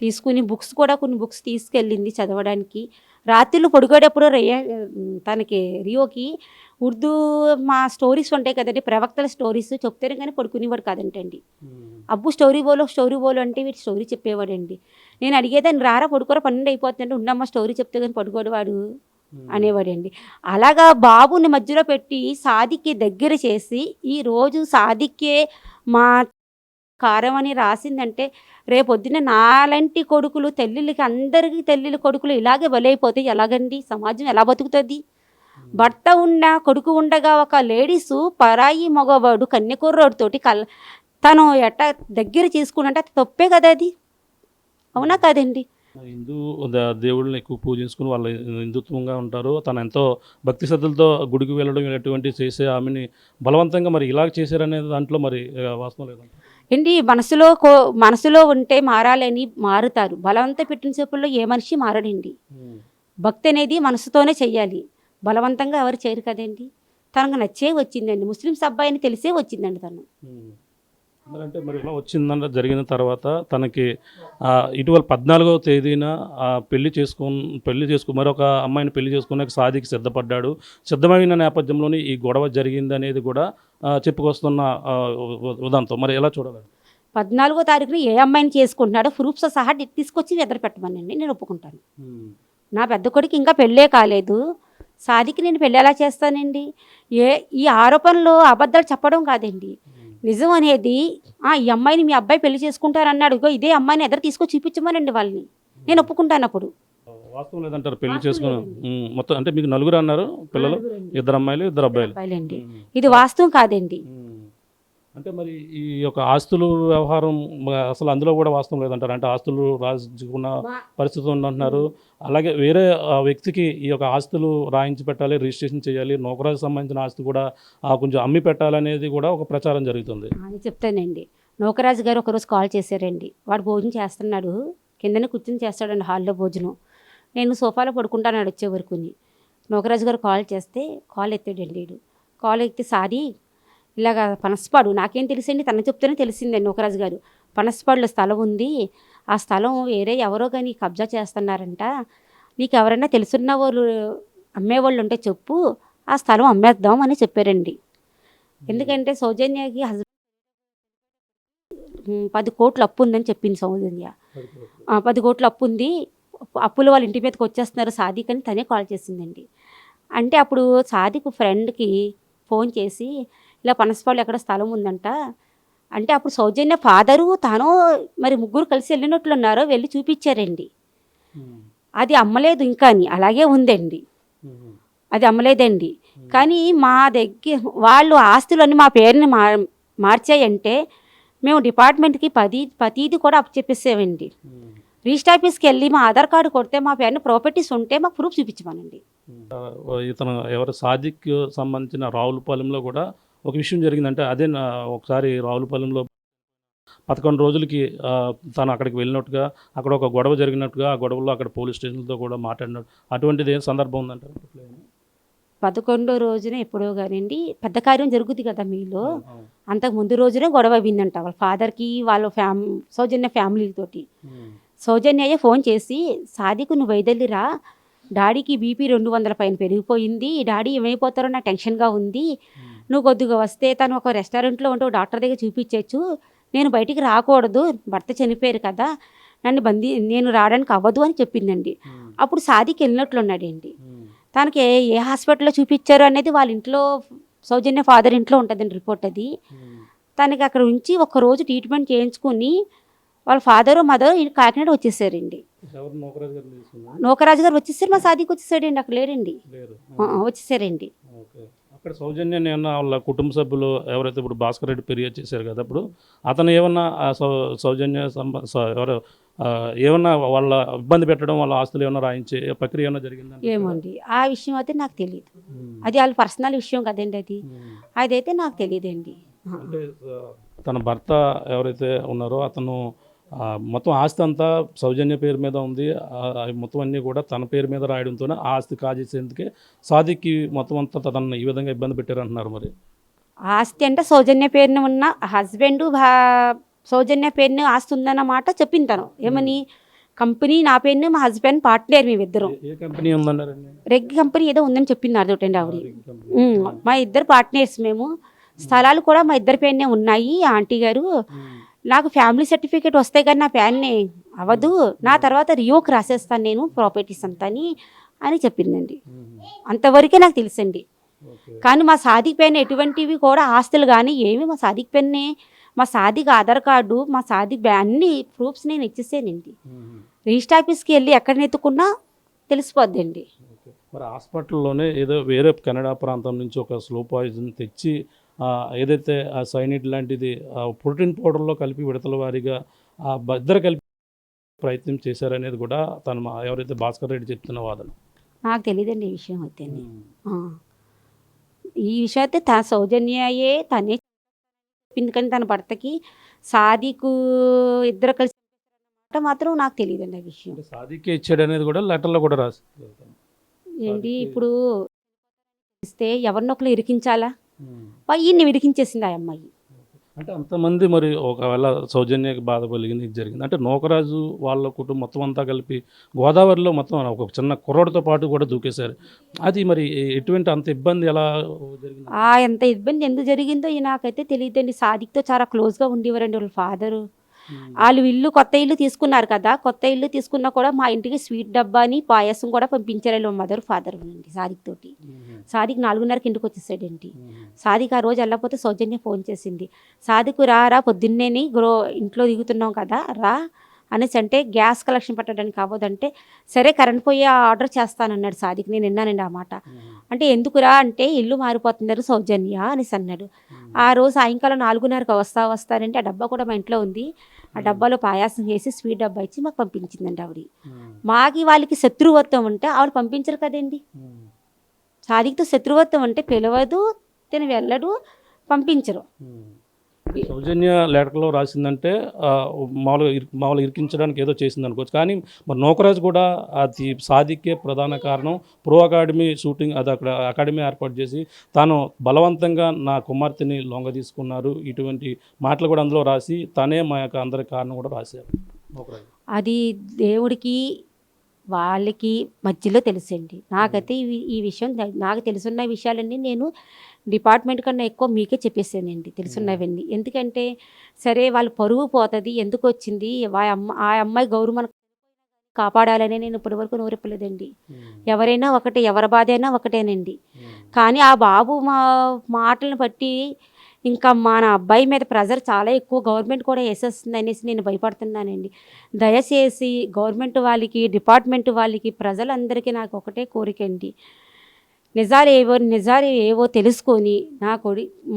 తీసుకుని బుక్స్ కూడా కొన్ని బుక్స్ తీసుకెళ్ళింది చదవడానికి. రాత్రులు పడుకోడేప్పుడు తనకి రియోకి ఉర్దూ మా స్టోరీస్ ఉంటాయి కదండి, ప్రవక్తల స్టోరీస్ చెప్తారు కానీ పడుకునేవాడు కాదంటండి. అబ్బు స్టోరీ బోలు అంటే వీటి స్టోరీ చెప్పేవాడండి. నేను అడిగేదాన్ని రారా పడుకోరా 12 అయిపోతుందంటే ఉన్నమ్మ స్టోరీ చెప్తే కానీ పడుకోడు వాడు అనేవాడండి. అలాగా బాబుని మధ్యలో పెట్టి సాదిక్కి దగ్గర చేసి ఈరోజు సాదిక్కే మా కారం అని రాసిందంటే రేపొద్దున నాలాంటి కొడుకులు తెల్లిళ్ళకి అందరికీ తెల్లిళ్ళ కొడుకులు ఇలాగే బలైపోతే ఎలాగండి? సమాజం ఎలా బతుకుతుంది? భర్త కొడుకు ఉండగా ఒక లేడీసు పరాయి మగవాడు కన్యకుర్రోడితోటి తను ఎట్ట దగ్గర చేసుకున్నంటే అది తప్పే కదా, అది అవునా కాదండి? హిందూ దేవుళ్ళని ఎక్కువ పూజించుకుని వాళ్ళు హిందుత్వంగా ఉంటారు. తను ఎంతో భక్తి శ్రద్ధలతో గుడికి వెళ్ళడం ఇలాంటివంటివి చేసే ఆమెని బలవంతంగా మరి ఇలా చేశారనే దాంట్లో మరి వాస్తవం లేదంట. ఏంటి మనసులో ఉంటే మారాలని మారుతారు. బలవంత పెట్టిన చెప్పుల్లో ఏ మనిషి మారడండి. భక్తి అనేది మనసుతోనే చెయ్యాలి. బలవంతంగా ఎవరు చేయరు కదండి. తనకు నచ్చే వచ్చిందండి. ముస్లిమ్స్ అబ్బాయిని తెలిసే వచ్చిందండి తను. మరి అంటే మరి ఇలా వచ్చిందంట జరిగిన తర్వాత తనకి ఇటీవల 14వ తేదీన పెళ్లి చేసుకు మరొక అమ్మాయిని పెళ్లి చేసుకున్నాక సాదికి సిద్ధపడ్డాడు. సిద్ధమైన నేపథ్యంలోనే ఈ గొడవ జరిగింది అనేది కూడా చెప్పుకొస్తున్న ఉదంతం. మరి ఎలా చూడాలి? 14వ తారీఖున ఏ అమ్మాయిని చేసుకుంటున్నాడో ప్రూఫ్స్ సహా తీసుకొచ్చి ఎదురు పెట్టమనండి, నేను ఒప్పుకుంటాను. నా పెద్ద కొడుకు ఇంకా పెళ్ళే కాలేదు. సాదికి నేను పెళ్ళి ఎలా చేస్తానండి? ఈ ఆరోపణలు అబద్ధాలు చెప్పడం కాదండి, నిజం అనేది. ఈ అమ్మాయిని మీ అబ్బాయి పెళ్లి చేసుకుంటారన్నాడు, ఇదే అమ్మాయిని ఎదురు తీసుకొచ్చి చూపించమనండి వాళ్ళని, నేను ఒప్పుకుంటాను. అప్పుడు వాస్తవం లేదంటారు పెళ్లి చేసుకుని మొత్తం. అంటే మీకు నలుగురు అన్నారు పిల్లలు, 2 అమ్మాయిలు 2 అబ్బాయిలు. అబ్బాయిలండి. ఇది వాస్తవం కాదండి. అంటే మరి ఈ యొక్క ఆస్తులు వ్యవహారం అసలు అందులో కూడా వాస్తవం లేదంటారు. అంటే ఆస్తులు రాజుకున్న పరిస్థితి ఉందంటున్నారు. అలాగే వేరే వ్యక్తికి ఈ యొక్క ఆస్తులు రాయించి పెట్టాలి, రిజిస్ట్రేషన్ చేయాలి, నౌకరాజుకు సంబంధించిన ఆస్తి కూడా కొంచెం అమ్మి పెట్టాలనేది కూడా ఒక ప్రచారం జరుగుతుంది. అది చెప్తానండి. నౌకరాజు గారు ఒకరోజు కాల్ చేశారండి. వాడు భోజనం చేస్తున్నాడు, కిందనే కూర్చొని చేస్తాడండి హాల్లో భోజనం. నేను సోఫాలో పడుకుంటాను వచ్చే వరకుని. నౌకరాజు గారు కాల్ చేస్తే కాల్ ఎత్తాడండి. కాల్ ఎత్తి సాది ఇలాగ పనసపాడు, నాకేం తెలిసింది, తన చెప్తేనే తెలిసిందండి. నౌకరాజు గారు, పనసపాడులో స్థలం ఉంది, ఆ స్థలం వేరే ఎవరో కానీ కబ్జా చేస్తున్నారంట, నీకు ఎవరైనా తెలుసున్న వాళ్ళు అమ్మేవాళ్ళు ఉంటే చెప్పు, ఆ స్థలం అమ్మేద్దాం అని చెప్పారండి. ఎందుకంటే సౌజన్యకి 10 కోట్లు అప్పు ఉందని చెప్పింది సౌజన్య. 10 కోట్లు అప్పు ఉంది, అప్పులు వాళ్ళ ఇంటి మీదకి వచ్చేస్తున్నారు సాదిక్ అని తనే కాల్ చేసిందండి. అంటే అప్పుడు సాదిక్ ఫ్రెండ్కి ఫోన్ చేసి ఇలా పనసపాళ్ళు ఎక్కడ స్థలం ఉందంట అంటే, అప్పుడు సౌజన్య ఫాదరు తాను మరి ముగ్గురు కలిసి వెళ్ళినట్లున్నారో, వెళ్ళి చూపించారండి. అది అమ్మలేదు ఇంకా అని అలాగే ఉందండి, అది అమ్మలేదండి. కానీ మా దగ్గర వాళ్ళు ఆస్తులన్నీ మా పేరుని మార్చాయంటే మేము డిపార్ట్మెంట్కి ప్రతిదీ కూడా అప్పచెప్పేసామండి. రిజిస్టర్ ఆఫీస్కి వెళ్ళి మా ఆధార్ కార్డు కొడితే మా పేరుని ప్రాపర్టీస్ ఉంటే మాకు ప్రూఫ్ చూపించమనండి. ఇతను ఎవరు సాదిక్ సంబంధించిన రావులపాలెంలో కూడా ఒక విషయం జరిగిందంటే, అదే ఒకసారి రావులపాలెంలో 11 రోజులకి తను అక్కడికి వెళ్ళినట్టుగా, అక్కడ ఒక గొడవ జరిగినట్టుగా, ఆ గొడవలో అక్కడ పోలీస్ స్టేషన్లతో కూడా మాట్లాడినట్టు అటువంటిది ఏం సందర్భం ఉందంటారు? 11వ రోజున ఎప్పుడో కానివ్వండి పెద్ద కార్యం జరుగుతుంది కదా మీలో, అంతకు ముందు రోజునే గొడవ అయిందంట వాళ్ళ ఫాదర్కి వాళ్ళ సౌజన్య ఫ్యామిలీతోటి. సౌజన్యయ్య ఫోన్ చేసి సాదికు నువ్వు వైదల్లిరా, డాడీకి బీపీ 200 పైన పెరిగిపోయింది, డాడీ ఏమైపోతారో నాకు టెన్షన్గా ఉంది, నువ్వు కొద్దిగా వస్తే తను ఒక రెస్టారెంట్లో ఉంటే డాక్టర్ దగ్గర చూపించవచ్చు, నేను బయటికి రాకూడదు, భర్త చనిపోయారు కదా, నేను రావడానికి అవ్వదు అని చెప్పిందండి. అప్పుడు సాదికి వెళ్ళినట్లున్నాడండి. తనకి ఏ హాస్పిటల్లో చూపించారు అనేది వాళ్ళ ఇంట్లో సౌజన్య ఫాదర్ ఇంట్లో ఉంటుందండి రిపోర్ట్. అది తనకి అక్కడ ఉంచి ఒక్కరోజు ట్రీట్మెంట్ చేయించుకుని వాళ్ళ ఫాదరు మదర్ కాకినాడ వచ్చేసారండి. నౌకరాజు గారు వచ్చేసారు, మా సాదికి వచ్చేసాడండి, అక్కడ లేరండి, వచ్చేసారంరు. అక్కడ సౌజన్యాన్ని ఏమన్నా వాళ్ళ కుటుంబ సభ్యులు ఎవరైతే ఇప్పుడు భాస్కర్ రెడ్డి ఫిర్యాదు చేశారు కదా, అప్పుడు అతను ఏమన్నా సౌజన్య ఎవరు ఏమన్నా వాళ్ళ ఇబ్బంది పెట్టడం, వాళ్ళ ఆస్తులు ఏమన్నా రాయించే ప్రక్రియ ఏమన్నా జరిగిందండి? ఏమండి ఆ విషయం అయితే నాకు తెలియదు, అది వాళ్ళ పర్సనల్ విషయం కదండి, అదైతే నాకు తెలియదండి. అంటే తన భర్త ఎవరైతే ఉన్నారో అతను మొత్తం ఆస్తి అంతా సౌజన్య పేరు మీద ఉంది, మొత్తం అన్నీ కూడా తన పేరు మీద రాయడంతోనే ఆ ఆస్తి కాజేసేందుకే సాదిక్కి మొత్తం అంతా తనను ఈ విధంగా ఇబ్బంది పెట్టారంటున్నారు. మరి ఆస్తి అంటే సౌజన్య పేరున ఉన్న హస్బెండ్ సౌజన్య పేరుని ఆస్తి ఉందన్నమాట చెప్పింది తను. ఏమని కంపెనీ నా పేరుని, మా హస్బెండ్ పార్ట్నర్, మేమిద్దరం. ఏ కంపెనీ ఉందన్నారండి? రెగ్ కంపెనీ ఏదో ఉందని చెప్పింది అదొకటండి ఆవిడ. మా ఇద్దరు పార్ట్నర్స్ మేము, స్థలాలు కూడా మా ఇద్దరి పేరునే ఉన్నాయి. ఆంటీ గారు నాకు ఫ్యామిలీ సర్టిఫికేట్ వస్తే కానీ నా పేరునే అవ్వదు, నా తర్వాత రియోకి రాసేస్తాను నేను ప్రాపర్టీస్ అంతా అని చెప్పిందండి. అంతవరకే నాకు తెలుసండి. కానీ మా సాదిక్ పైన ఎటువంటివి కూడా ఆస్తులు కానీ ఏమి, మా సాదిక్ పైనే, మా సాదిక్ ఆధార్ కార్డు, మా సాదిక్ అన్ని ప్రూఫ్స్ నేను ఇచ్చేసానండి. రిజిస్టర్ ఆఫీస్కి వెళ్ళి ఎక్కడ ఎత్తుకున్నా తెలిసిపోద్దండి. మరి హాస్పిటల్లోనే ఏదో వేరే కెనడా ప్రాంతం నుంచి ఒక స్లో పాయిజన్ తెచ్చి ఏదైతే ఆ సైనిడ్ లాంటిది ప్రోటీన్ పౌడర్లో కలిపి విడతల వారీగా ఇద్దరు కలిపి ప్రయత్నం చేశారనేది కూడా తను ఎవరైతే భాస్కర్ రెడ్డి చెప్తున్న వాదన. నాకు తెలియదండి ఈ విషయం అయితే. ఈ విషయం అయితే సౌజన్యయే తనే చెప్పింది, కానీ తన భర్తకి సాదికు ఇద్దరు కలిసి మాట మాత్రం నాకు తెలియదండి ఆ విషయం. సాదికే ఇచ్చాడు అనేది కూడా లెటర్లో కూడా రాసి ఏంటి ఇప్పుడు ఇస్తే ఎవరినొకరు ఇరికించాలా, ఈయన్ని ఇరికించేసింది ఆ అమ్మాయి. అంటే అంతమంది మరి ఒకవేళ సౌజన్యకి బాధ కలిగింది, ఇది జరిగింది అంటే నూకరాజు వాళ్ళ కుటుంబం మొత్తం అంతా కలిపి గోదావరిలో మొత్తం ఒక చిన్న కుర్రోడితో పాటు కూడా దూకేశారు. అది మరి ఎటువంటి అంత ఇబ్బంది ఎలా జరిగింది? ఎంత ఇబ్బంది ఎందుకు జరిగిందో నాకైతే తెలియదండి. సాదిక్తో చాలా క్లోజ్గా ఉండేవారండి వాళ్ళ ఫాదరు. వాళ్ళు కొత్త ఇల్లు తీసుకున్నారు కదా, కొత్త ఇల్లు తీసుకున్నా కూడా మా ఇంటికి స్వీట్ డబ్బాని పాయసం కూడా పంపించారు వాళ్ళ మదర్ ఫాదర్ అండి సాదిక్ తోటి. సాదిక్ 4:30కి ఇంటికి వచ్చేసాడండి. సాదిక్ ఆ రోజు వెళ్ళకపోతే సౌజన్య ఫోన్ చేసింది, సాదిక్ రా పొద్దున్నేని ఇంట్లో దిగుతున్నాం కదా రా అనేసి, అంటే గ్యాస్ కలెక్షన్ పెట్టడానికి అవ్వదంటే సరే కరెంట్ పోయి ఆర్డర్ చేస్తానన్నాడు సాదిక్. నేను విన్నానండి ఆ మాట. అంటే ఎందుకురా అంటే ఇల్లు మారిపోతున్నారు సౌజన్య అనేసి అన్నాడు. ఆ రోజు సాయంకాలం 4:30కి వస్తారంటే ఆ డబ్బా కూడా మా ఇంట్లో ఉంది. ఆ డబ్బాలో పాయాసం చేసి స్వీట్ డబ్బా ఇచ్చి మాకు పంపించిందండి ఆవిడ. మాకి వాళ్ళకి శత్రువత్వం ఉంటే ఆవిడ పంపించరు కదండి. సాదిక్తో శత్రువత్వం అంటే పిలవదు, తిని వెళ్ళడు, పంపించరు. సౌజన్య లెటర్లో రాసిందంటే మామూలుగా ఇరికించడానికి ఏదో చేసింది అనుకోవచ్చు, కానీ మరి నూకరాజు కూడా అది సాదికే ప్రధాన కారణం. ప్రో అకాడమీ షూటింగ్ అది అక్కడ అకాడమీ ఏర్పాటు చేసి తాను బలవంతంగా నా కుమార్తెని లొంగ తీసుకున్నారు, ఇటువంటి మాటలు కూడా అందులో రాసి తనే మా యొక్క అందరి కారణం కూడా రాశారు నూకరాజు. అది దేవుడికి వాళ్ళకి మధ్యలో తెలుసండి. నాకైతే ఈ విషయం నాకు తెలుసున్న విషయాలన్నీ నేను డిపార్ట్మెంట్ కన్నా ఎక్కువ మీకే చెప్పేసానండి తెలుసున్నవన్నీ. ఎందుకంటే సరే వాళ్ళు పరువు పోతుంది, ఎందుకు వచ్చింది ఆ అమ్మాయి గౌరవం కాపాడాలని నేను ఇప్పటివరకు నోరెప్పలేదండి. ఎవరైనా ఒకటే, ఎవరి బాధ అయినా ఒకటేనండి. కానీ ఆ బాబు మాటలను బట్టి ఇంకా మన అబ్బాయి మీద ప్రెజర్ చాలా ఎక్కువ గవర్నమెంట్ కూడా వేసేస్తుంది అనేసి నేను భయపడుతున్నానండి. దయచేసి గవర్నమెంట్ వాళ్ళకి, డిపార్ట్మెంట్ వాళ్ళకి, ప్రజలందరికీ నాకు ఒకటే కోరిక అండి, నిజాలు ఏవో తెలుసుకొని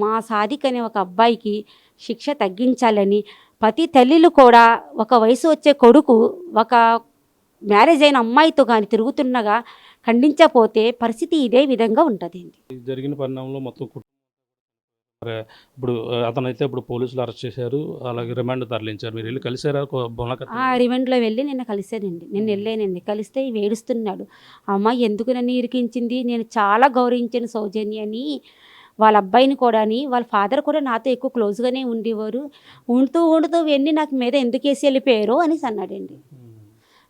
మా సాదిక్ అనే ఒక అబ్బాయికి శిక్ష తగ్గించాలని, ప్రతి తల్లిలు కూడా ఒక వయసు వచ్చే కొడుకు ఒక మ్యారేజ్ అయిన అమ్మాయితో కానీ తిరుగుతున్నగా ఖండించకపోతే పరిస్థితి ఇదే విధంగా ఉంటుందండి. జరిగిన పరిణామంలో మొత్తం ఇప్పుడు అతనైతే ఇప్పుడు పోలీసులు అరెస్ట్ చేశారు, అలాగే రిమాండ్ తరలించారు. మీరు వెళ్ళి కలిసారా? రిమాండ్లో వెళ్ళి నిన్న కలిసానండి. నిన్న వెళ్ళానండి. కలిస్తే ఏడుస్తున్నాడు. అమ్మాయి ఎందుకు నన్ను ఇరికించింది, నేను చాలా గౌరవించాను సౌజన్యని, వాళ్ళ అబ్బాయిని కూడా, వాళ్ళ ఫాదర్ కూడా నాతో ఎక్కువ క్లోజ్గానే ఉండేవారు, ఉంటూ వెళ్ళి నాకు మీద ఎందుకు వేసి వెళ్ళిపోయారు అనేసి అన్నాడండి.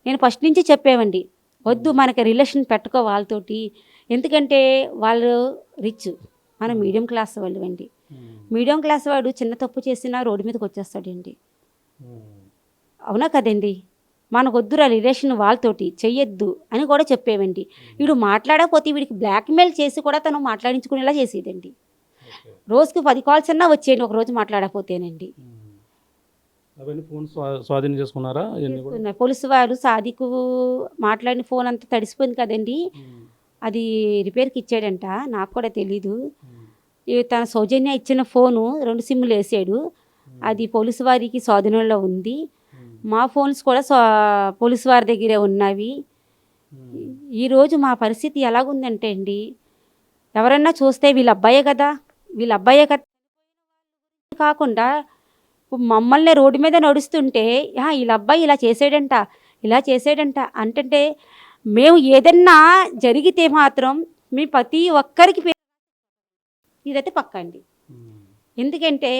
నేను ఫస్ట్ నుంచి చెప్పేవండి, వద్దు మనకి రిలేషన్ పెట్టుకో వాళ్ళతోటి, ఎందుకంటే వాళ్ళు రిచ్, మనం మీడియం క్లాస్ వాళ్ళు అండి. మీడియం క్లాస్ వాడు చిన్న తప్పు చేసినా రోడ్డు మీదకి వచ్చేస్తాడండి. అవునా కదండి? మనకు వద్దురా రిలేషన్ వాళ్ళతోటి చెయ్యొద్దు అని కూడా చెప్పేవండి. వీడు మాట్లాడకపోతే వీడికి బ్లాక్మెయిల్ చేసి కూడా తను మాట్లాడించుకునేలా చేసేదండి. రోజుకి 10 కాల్స్ అన్నా వచ్చేయండి ఒక రోజు మాట్లాడకపోతేనండి. స్వాధీనం చేసుకున్నారా? పోలీసు వారు సాదికు మాట్లాడిన ఫోన్ అంతా తడిసిపోయింది కదండి, అది రిపేర్కి ఇచ్చాడంట. నాకు కూడా తెలీదు. తన సౌజన్య ఇచ్చిన ఫోను 2 సిమ్ములు వేసాడు, అది పోలీసు వారికి స్వాధీనంలో ఉంది. మా ఫోన్స్ కూడా పోలీసు వారి దగ్గరే ఉన్నవి. ఈరోజు మా పరిస్థితి ఎలాగుందంటే అండి, ఎవరన్నా చూస్తే వీళ్ళ అబ్బాయే కదా కాకుండా మమ్మల్ని రోడ్డు మీద నడుస్తుంటే వీళ్ళ అబ్బాయి ఇలా చేసాడంట అంటే మేము ఏదన్నా జరిగితే మాత్రం మీ ప్రతి ఒక్కరికి ఇదైతే పక్కా అండి. ఎందుకంటే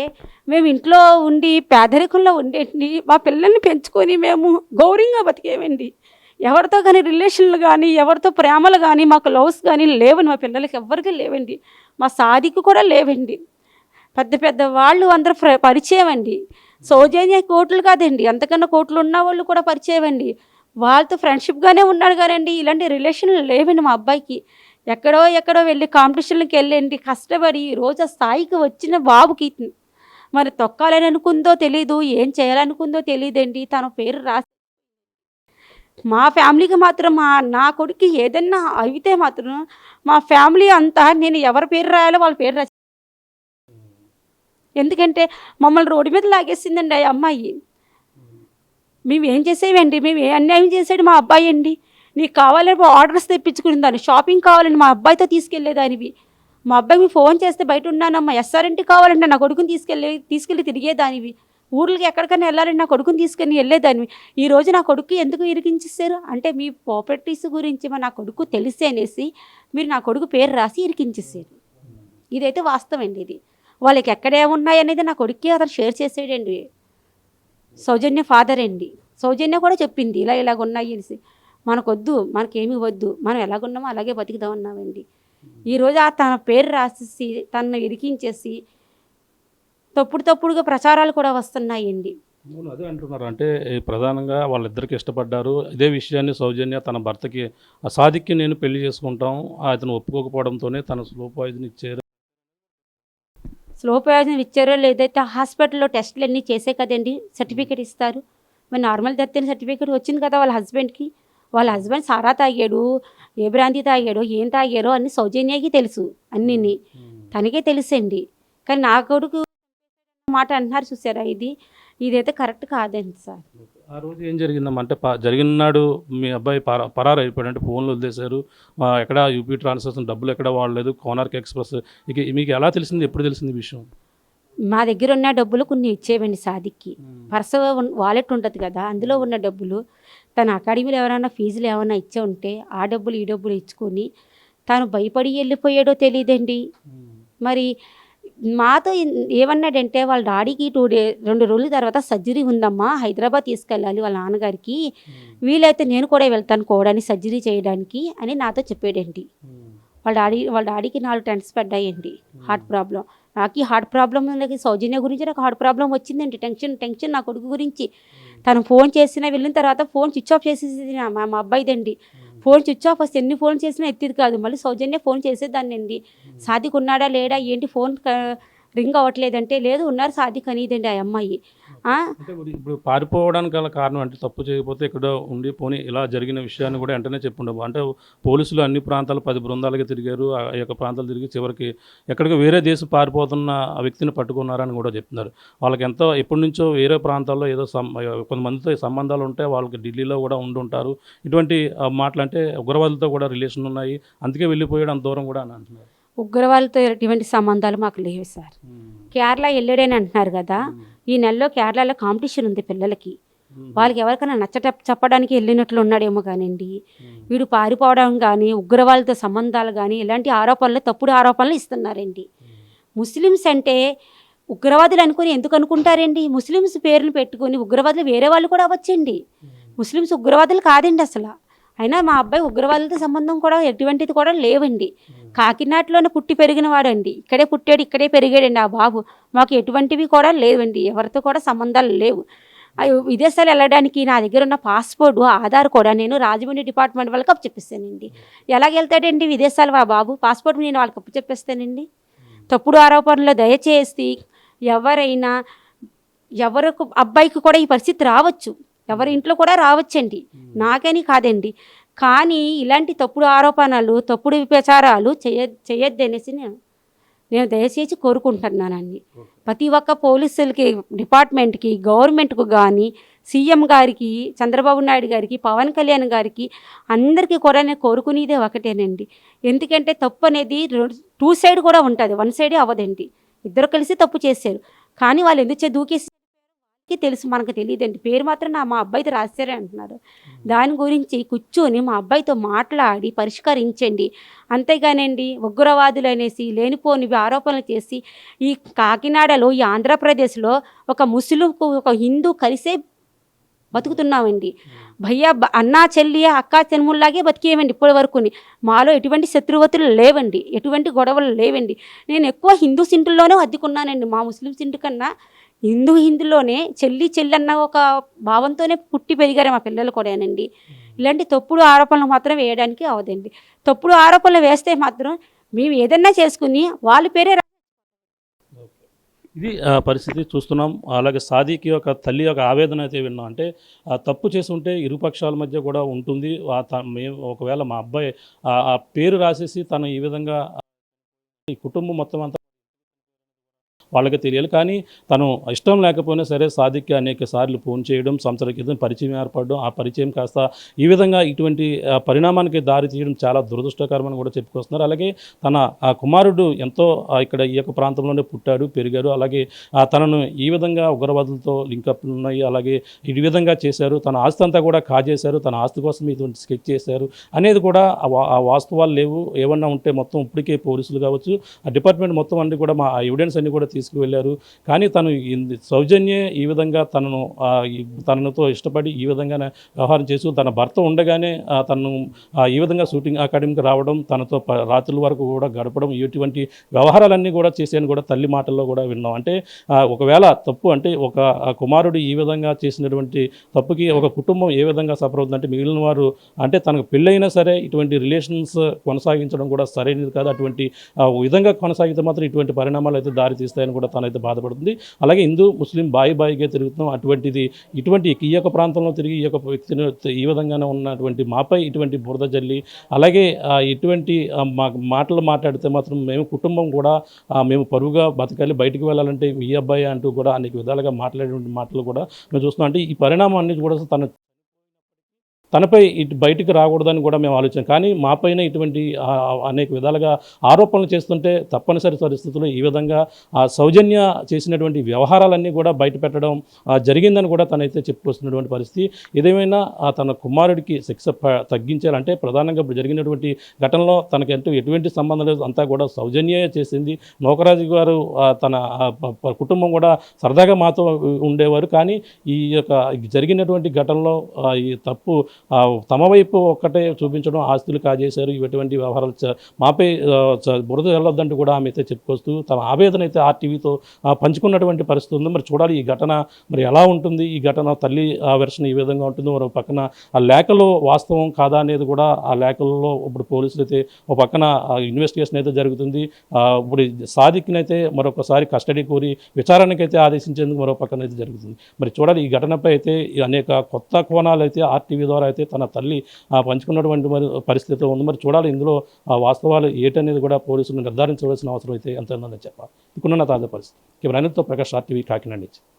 మేము ఇంట్లో ఉండి పేదరికంలో ఉండేటి మా పిల్లల్ని పెంచుకొని మేము గౌరవంగా బతికేవండి. ఎవరితో కానీ రిలేషన్లు కానీ, ఎవరితో ప్రేమలు కానీ, మాకు లవ్స్ కానీ లేవండి. మా పిల్లలకి ఎవరికి లేవండి, మా సాదికి కూడా లేవండి. పెద్ద వాళ్ళు అందరూ పరిచయం అండి. సౌజన్య కోట్లు కాదండి, అంతకన్నా కోట్లు ఉన్న వాళ్ళు కూడా పరిచయం అండి. వాళ్ళతో ఫ్రెండ్షిప్గానే ఉన్నాడు కానండి, ఇలాంటి రిలేషన్లు లేవండి మా అబ్బాయికి. ఎక్కడో వెళ్ళి కాంపిటీషన్కి వెళ్ళండి కష్టపడి రోజు ఆ స్థాయికి వచ్చిన బాబుకి మరి తొక్కాలని అనుకుందో తెలీదు, ఏం చేయాలనుకుందో తెలియదండి. తన పేరు రాసి మా ఫ్యామిలీకి మాత్రం నా కొడుకు ఏదన్నా అయితే మాత్రం మా ఫ్యామిలీ అంతా నేను ఎవరి పేరు రాయాలో వాళ్ళ పేరు రాసి, ఎందుకంటే మమ్మల్ని రోడ్డు మీద లాగేసిందండి ఆ అమ్మాయి. మేము ఏం చేసేవండి, మేము ఏ అన్యాయం చేసాడు మా అబ్బాయి అండి. నీకు కావాలని ఆర్డర్స్ తెప్పించుకునేదాన్ని, షాపింగ్ కావాలని మా అబ్బాయితో తీసుకెళ్లేదానివి. మా అబ్బాయికి ఫోన్ చేస్తే బయట ఉన్నానమ్మా, ఎస్ఆర్ఎంటీ కావాలంటే నా కొడుకుని తీసుకెళ్ళి తిరిగేదానివి. ఊర్లకి ఎక్కడికైనా వెళ్ళాలని నా కొడుకుని తీసుకెళ్ళి వెళ్ళేదానివి. ఈరోజు నా కొడుకు ఎందుకు ఇరికించేస్తారు అంటే మీ ప్రాపర్టీస్ గురించి మా నా కొడుకు తెలిసి అనేసి మీరు నా కొడుకు పేరు రాసి ఇరికించేసారు. ఇదైతే వాస్తవం అండి. ఇది వాళ్ళకి ఎక్కడేమున్నాయి అనేది నా కొడుక్కి అతను షేర్ చేసేయండి. సౌజన్య ఫాదర్ అండి, సౌజన్య కూడా చెప్పింది ఇలాగ ఉన్నాయి అనేసి. మనకొద్దు, మనకేమీ వద్దు, మనం ఎలాగున్నామో అలాగే బతికిదామన్నామండి. ఈరోజు తన పేరు రాసేసి తనను ఇరికించేసి తప్పుడుగా ప్రచారాలు కూడా వస్తున్నాయండి. అదే అంటున్నారు. అంటే ప్రధానంగా వాళ్ళిద్దరికి ఇష్టపడ్డారు. ఇదే విషయాన్ని సౌజన్య తన భర్తకి సాదిక్కి నేను పెళ్లి చేసుకుంటాం, అతను ఒప్పుకోకపోవడంతోనే తన స్లో పాయిజన్ ఇచ్చారు. స్లో పాయిజన్ ఇచ్చారో లేదైతే హాస్పిటల్లో టెస్టులు అన్నీ చేసే కదండి సర్టిఫికేట్ ఇస్తారు. మరి నార్మల్ డెత్ అని సర్టిఫికేట్ వచ్చింది కదా వాళ్ళ హస్బెండ్కి. వాళ్ళ హస్బెండ్ సారా తాగాడు, ఏ బ్రాంతి తాగాడో ఏం తాగారో అన్ని సౌజన్యకి తెలుసు, అన్నీ తనకే తెలుసండి. కానీ నా కొడుకు మాట అంటున్నారు చూసారా, ఇదైతే కరెక్ట్ కాదండి సార్. ఆ రోజు ఏం జరిగిందమ్మా అంటే జరిగిన నాడు మీ అబ్బాయి పరారు అయిపోయాడు, అంటే ఫోన్లు వదిలేశారు, ఎక్కడ యూపీ ట్రాన్స్ఫర్స్ డబ్బులు ఎక్కడ వాడలేదు, కోనార్క్ ఎక్స్ప్రెస్. ఇక మీకు ఎలా తెలిసింది, ఎప్పుడు తెలిసింది విషయం? మా దగ్గర ఉన్న డబ్బులు కొన్ని ఇచ్చేవండి సాదిక్కి. పర్స్ వాలెట్ ఉంటుంది కదా, అందులో ఉన్న డబ్బులు తన అకాడమీలో ఎవరైనా ఫీజులు ఏమైనా ఇచ్చే ఉంటే ఆ డబ్బులు ఈ డబ్బులు ఇచ్చుకొని తను భయపడి వెళ్ళిపోయాడో తెలియదండి. మరి మాతో ఏమన్నాడంటే వాళ్ళ డాడీకి 2 రోజుల తర్వాత సర్జరీ ఉందమ్మా, హైదరాబాద్ తీసుకెళ్ళాలి వాళ్ళ నాన్నగారికి, వీలైతే నేను కూడా వెళ్తాను కోవడానికి సర్జరీ చేయడానికి అని నాతో చెప్పాడండి. వాళ్ళ డాడీకి 4 టెన్స్ పడ్డాయండి, హార్ట్ ప్రాబ్లం. నాకు ఈ హార్ట్ ప్రాబ్లం, నాకు సౌజన్య గురించి నాకు హార్ట్ ప్రాబ్లం వచ్చిందండి. టెన్షన్ నా కొడుకు గురించి. తను ఫోన్ చేసినా వెళ్ళిన తర్వాత ఫోన్ స్విచ్ ఆఫ్ చేసేది మా అబ్బాయిదండి. ఫోన్ స్విచ్ ఆఫ్ వస్తే ఎన్ని ఫోన్ చేసినా ఎత్తిది కాదు. మళ్ళీ సౌజన్య ఫోన్ చేసేదాన్ని అండి. సాదిక్ ఉన్నాడా లేడా ఏంటి, ఫోన్ రింగ్ అవ్వట్లేదంటే లేదు ఉన్నారు సాదిక్ అనేదండి ఆ అమ్మాయి. ఇప్పుడు పారిపోవడానికి గల కారణం అంటే తప్పు చేయకపోతే ఇక్కడ ఉండి పోనీ ఇలా జరిగిన విషయాన్ని కూడా వెంటనే చెప్పుండవు. అంటే పోలీసులు అన్ని ప్రాంతాలు 10 బృందాలుగా తిరిగారు, ఆ యొక్క ప్రాంతాలు తిరిగి చివరికి ఎక్కడికి వేరే దేశం పారిపోతున్న ఆ వ్యక్తిని పట్టుకున్నారని కూడా చెప్తున్నారు. వాళ్ళకి ఎప్పటి నుంచో వేరే ప్రాంతాల్లో ఏదో కొంతమందితో సంబంధాలు ఉంటే వాళ్ళకి ఢిల్లీలో కూడా ఉండుంటారు. ఇటువంటి మాటలు అంటే ఉగ్రవాదులతో కూడా రిలేషన్ ఉన్నాయి, అందుకే వెళ్ళిపోయాడు అంత దూరం కూడా అని అంటున్నారు. ఉగ్రవాళ్ళతో ఎటువంటి సంబంధాలు మాకు లేవు సార్. కేరళ వెళ్ళాడని అంటున్నారు కదా, ఈ నెలలో కేరళలో కాంపిటీషన్ ఉంది పిల్లలకి. వాళ్ళకి ఎవరికైనా చెప్పడానికి వెళ్ళినట్లు ఉన్నాడేమో కానివ్వండి. వీడు పారిపోవడం కానీ ఉగ్రవాళ్ళతో సంబంధాలు కానీ ఇలాంటి ఆరోపణలు, తప్పుడు ఆరోపణలు ఇస్తున్నారండి. ముస్లిమ్స్ అంటే ఉగ్రవాదులు అనుకుని ఎందుకు అనుకుంటారండి? ముస్లిమ్స్ పేరును పెట్టుకుని ఉగ్రవాదులు వేరే వాళ్ళు కూడా అవ్వచ్చండి. ముస్లిమ్స్ ఉగ్రవాదులు కాదండి అసలు. అయినా మా అబ్బాయి ఉగ్రవాదులతో సంబంధం కూడా ఎటువంటిది కూడా లేవండి. కాకినాడలోనే పుట్టి పెరిగిన వాడండి, ఇక్కడే పుట్టాడు ఇక్కడే పెరిగాడండి ఆ బాబు. మాకు ఎటువంటివి కూడా లేవండి, ఎవరితో కూడా సంబంధాలు లేవు. విదేశాలు వెళ్ళడానికి నా దగ్గర ఉన్న పాస్పోర్ట్, ఆధార్ కూడా నేను రాజమండ్రి డిపార్ట్మెంట్ వాళ్ళకి అప్పచెప్పిస్తానండి. ఎలాగెళ్తాడండి విదేశాలు ఆ బాబు? పాస్పోర్ట్ నేను వాళ్ళకి అప్పచెప్పిస్తానండి. తప్పుడు ఆరోపణలు దయచేసి ఎవరైనా ఎవరికి అబ్బాయికి కూడా ఈ పరిస్థితి రావచ్చు, ఎవరి ఇంట్లో కూడా రావచ్చండి, నాకని కాదండి. కానీ ఇలాంటి తప్పుడు ఆరోపణలు, తప్పుడు ప్రచారాలు చేయొద్దనేసి నేను దయచేసి కోరుకుంటున్నానండి. ప్రతి ఒక్క పోలీసులకి, డిపార్ట్మెంట్కి, గవర్నమెంట్కు కానీ, సీఎం గారికి, చంద్రబాబు నాయుడు గారికి, పవన్ కళ్యాణ్ గారికి అందరికీ కూడా నేను కోరుకునేదే ఒకటేనండి. ఎందుకంటే తప్పు అనేది 2 సైడ్ కూడా ఉంటుంది, 1 సైడే అవ్వదండి. ఇద్దరు కలిసి తప్పు చేశారు, కానీ వాళ్ళు ఎందుకు దూకేసి తెలుసు, మనకు తెలియదండి. పేరు మాత్రం మా అబ్బాయితో రాశారే అంటున్నారు. దాని గురించి కూర్చొని మా అబ్బాయితో మాట్లాడి పరిష్కరించండి. అంతేగానండి ఉగ్రవాదులు అనేసి లేనిపోని ఆరోపణలు చేసి ఈ కాకినాడలో, ఈ ఆంధ్రప్రదేశ్లో ఒక ముస్లింకు ఒక హిందూ కలిసే బతుకుతున్నామండి. భయ్యా అన్నా చెల్లి అక్కా చెన్ముల్లాగే బతికేయండి ఇప్పటి వరకుని. మాలో ఎటువంటి శత్రువతులు లేవండి, ఎటువంటి గొడవలు లేవండి. నేను ఎక్కువ హిందూస్ ఇంటిలోనే అద్దెకున్నానండి. మా ముస్లిమ్స్ ఇంటి కన్నా హిందూలోనే చెల్లి అన్న ఒక భావంతోనే పుట్టి పెరిగారు మా పిల్లలు కూడానండి. ఇలాంటి తప్పుడు ఆరోపణలు మాత్రం వేయడానికి అవదండి. తప్పుడు ఆరోపణలు వేస్తే మాత్రం మేము ఏదన్నా చేసుకుని వాళ్ళ పేరే. ఇది పరిస్థితి చూస్తున్నాం. అలాగే సాదిక్ యొక్క తల్లి యొక్క ఆవేదన అయితే విన్నాం. అంటే తప్పు చేసి ఉంటే ఇరుపక్షాల మధ్య కూడా ఉంటుంది. మేము ఒకవేళ మా అబ్బాయి ఆ పేరు రాసేసి తను ఈ విధంగా ఈ కుటుంబం మొత్తం అంతా వాళ్ళకే తెలియాలి. కానీ తను ఇష్టం లేకపోయినా సరే సాదిక్కి అనేక సార్లు ఫోన్ చేయడం, సంవత్సరాల క్రితం పరిచయం ఏర్పడడం, ఆ పరిచయం కాస్త ఈ విధంగా ఇటువంటి పరిణామానికి దారి తీయడం చాలా దురదృష్టకరమని కూడా చెప్పుకొస్తున్నారు. అలాగే తన కుమారుడు ఎంతో ఇక్కడ ఈ యొక్క ప్రాంతంలోనే పుట్టాడు, పెరిగారు. అలాగే తనను ఈ విధంగా ఉగ్రవాదులతో లింకప్ ఉన్నాయి, అలాగే ఈ విధంగా చేశారు, తన ఆస్తి అంతా కూడా కాజేశారు, తన ఆస్తి కోసం ఇటువంటి స్కెచ్ చేశారు అనేది కూడా ఆ వాస్తవాలు లేవు. ఏమన్నా ఉంటే మొత్తం ఇప్పటికే పోలీసులు కావచ్చు, ఆ డిపార్ట్మెంట్ మొత్తం అన్ని కూడా మా ఎవిడెన్స్ అన్ని కూడా తీసుకువెళ్ళారు. కానీ తను సౌజన్యే ఈ విధంగా తనతో ఇష్టపడి ఈ విధంగానే వ్యవహారం చేస్తూ తన భర్త ఉండగానే తను ఈ విధంగా షూటింగ్ అకాడమీకి రావడం, తనతో రాత్రుల వరకు కూడా గడపడం, ఇటువంటి వ్యవహారాలన్నీ కూడా చేసేయని కూడా తల్లి మాటల్లో కూడా విన్నాం. అంటే ఒకవేళ తప్పు అంటే ఒక కుమారుడు ఈ విధంగా చేసినటువంటి తప్పుకి ఒక కుటుంబం ఏ విధంగా సఫర్ అవుతుందంటే మిగిలిన వారు అంటే తనకు పెళ్ళైనా సరే ఇటువంటి రిలేషన్స్ కొనసాగించడం కూడా సరైనది కాదు. అటువంటి విధంగా కొనసాగితే మాత్రం ఇటువంటి పరిణామాలు అయితే దారి తీస్తాయని కూడా తనైతే బాధపడుతుంది. అలాగే హిందూ ముస్లిం బాయిగా తిరుగుతున్నాం, ఇటువంటి ఈ యొక్క ప్రాంతంలో తిరిగి ఈ యొక్క వ్యక్తిని ఈ విధంగానే ఉన్నటువంటి మాపై ఇటువంటి బురద జల్లి అలాగే ఇటువంటి మాటలు మాట్లాడితే మాత్రం మేము కుటుంబం కూడా మేము పరువుగా బతకాలి, బయటికి వెళ్ళాలంటే ఈ అబ్బాయి అంటూ కూడా అనేక విధాలుగా మాట్లాడేటువంటి మాటలు కూడా మేము చూస్తున్నాం. అంటే ఈ పరిణామం అన్ని కూడా తనపై ఇటు బయటికి రాకూడదని కూడా మేము ఆలోచించాం. కానీ మాపైన ఇటువంటి అనేక విధాలుగా ఆరోపణలు చేస్తుంటే తప్పనిసరి పరిస్థితుల్లో ఈ విధంగా సౌజన్య చేసినటువంటి వ్యవహారాలన్నీ కూడా బయట పెట్టడం జరిగిందని కూడా తనైతే చెప్పుకొస్తున్నటువంటి పరిస్థితి. ఏదేమైనా తన కుమారుడికి శిక్ష తగ్గించాలంటే ప్రధానంగా ఇప్పుడు జరిగినటువంటి ఘటనలో తనకంటూ ఎటువంటి సంబంధం లేదు, అంతా కూడా సౌజన్యే చేసింది. నూకరాజు గారు తన కుటుంబం కూడా సరదాగా మాతో ఉండేవారు. కానీ ఈ యొక్క జరిగినటువంటి ఘటనలో ఈ తప్పు తమ వైపు ఒక్కటే చూపించడం, ఆస్తులు కాజేశారు, ఇటువంటి వ్యవహారాలు మాపై బురద వెళ్ళొద్దంటూ కూడా ఆమె అయితే చెప్పుకొస్తూ తమ ఆవేదన అయితే ఆర్టీవీతో పంచుకున్నటువంటి పరిస్థితి ఉంది. మరి చూడాలి ఈ ఘటన మరి ఎలా ఉంటుంది, ఈ ఘటన తల్లి వెర్షన్ ఈ విధంగా ఉంటుంది, మరో పక్కన ఆ లేఖలో వాస్తవం కాదా అనేది కూడా ఆ లేఖల్లో ఇప్పుడు పోలీసులు అయితే ఒక పక్కన ఇన్వెస్టిగేషన్ అయితే జరుగుతుంది. ఇప్పుడు సాదిక్ని అయితే మరొకసారి కస్టడీ కోరి విచారణకైతే ఆదేశించేందుకు మరో పక్కన అయితే జరుగుతుంది. మరి చూడాలి ఈ ఘటనపై అయితే అనేక కొత్త కోణాలు అయితే ఆర్టీవీ ద్వారా అయితే తన తల్లి పంచుకున్నటువంటి పరిస్థితి ఉంది. మరి చూడాలి ఇందులో వాస్తవాలు ఏటనేది కూడా పోలీసులు నిర్ధారించవలసిన అవసరం అయితే ఎంత ఉందని చెప్పాలి. ఇప్పుడున్న తాజా పరిస్థితి. కెమెరా అనిల్తో ప్రకాష్, ఆర్టీవీ, కాకినాడ నుంచి.